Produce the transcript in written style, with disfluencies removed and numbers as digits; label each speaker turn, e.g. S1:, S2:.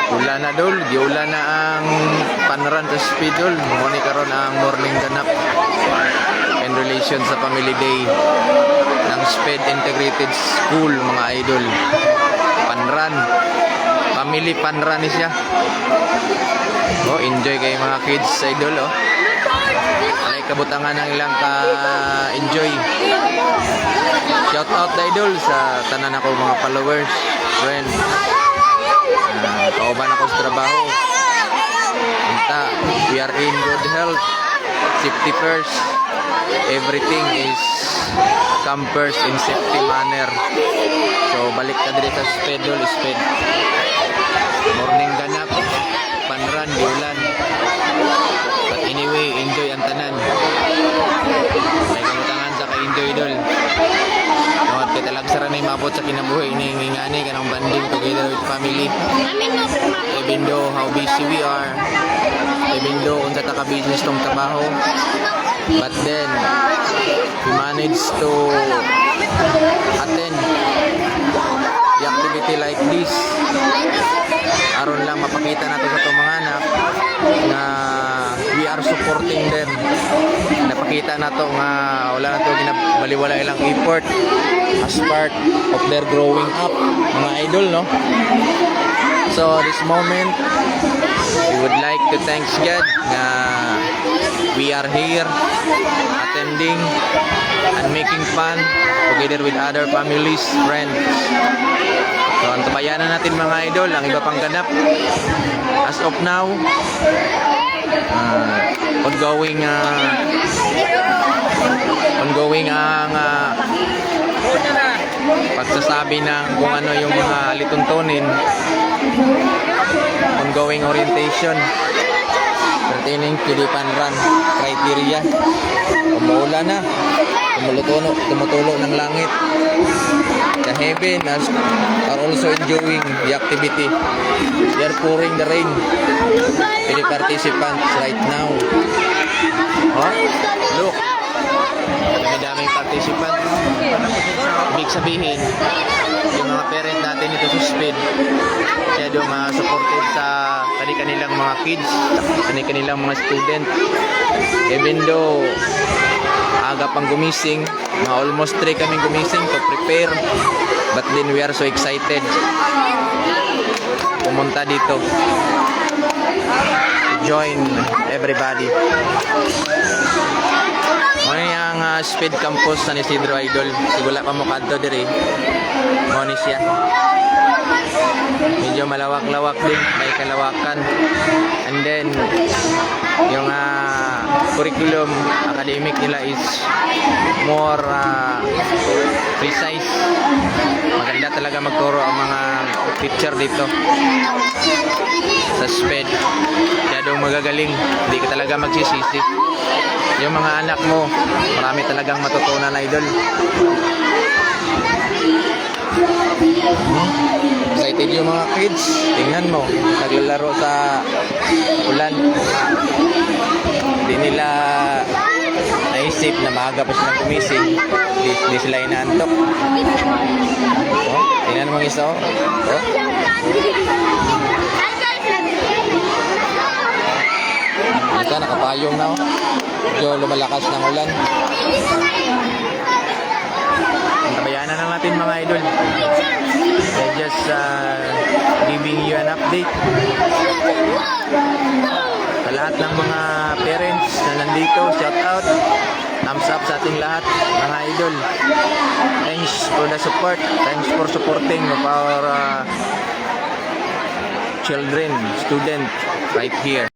S1: Ula na dol, giula na ang panran sa speedol. Muni karon ang morning ganap in relation sa Family Day ng SPED Integrated School, mga idol. Panran, family panran ni siya. Oh, enjoy kay mga kids, idol, oh. Alay kabutangan ng ilang ka-enjoy. Shout out, idol, sa tanan ako mga followers, friends. Kauban ako sa trabaho. Unta, we are in good health. Safety first. Everything is come first in safety manner. So balik ka dito sa spedol, sped. Morning ganap, panran, diulan. But anyway, enjoy ang tanan. May kamutangan sa ka-enjoy dol. Tungod kay talag sara na mabot sa kinabuhi ni ngani kanang banding together with family. Even though how busy we are, even though unsa ta ka business tong trabaho, but then we managed to attend the activity like this aron lang mapakita nato sa itong mga anak na we are supporting them. Napakita nato nga wala nato ginabaliwala ilang effort as part of their growing up, mga idol, no? So this moment we would like to thank God na we are here attending and making fun together with other families, friends. So antabayanan natin, mga idol, ang iba pang ganap. As of now, ongoing ang pagsasabi ng kung ano yung mga lituntunin, ongoing orientation pertaining to the panran criteria. Umuulan na, tumutulo ng langit. The heaven are also enjoying the activity. They are pouring the rain to the participants right now. Oh, look, daming participant. Ibig sabihin, yung mga parent natin ito sa SPED, masyadong supportive sa kanilang mga kids, kanilang mga student. Even though aga pang gumising, mga almost 3 kaming gumising to prepare, but then we are so excited pumunta dito to join everybody. Muna yung SPED campus sa Isidro, idol. Sigula pa mo kanto diri. Muna siya. Medyo malawak-lawak din, may kalawakan. And then yung curriculum academic nila is more precise. Maganda talaga magturo ang mga teacher dito sa SPED. Kaya daw magagaling, hindi ka talaga magsisisi. Yung mga anak mo, marami talagang matutunan, idol. Excited yung mga kids. Tingnan mo, naglalaro sa ulan. Hindi nila naisip na maaga pa silang gumising. Hindi sila inaantok. Oh, tingnan mo isa. Oh. Ito, nakapayong na. Medyo lumalakas ng ulan. Tabayanan na natin, mga idol. They're just giving you an update sa lahat ng mga parents na nandito. Shout out, thumbs up sa ating lahat, mga idol. Thanks for the support. Thanks for supporting of our children, student right here.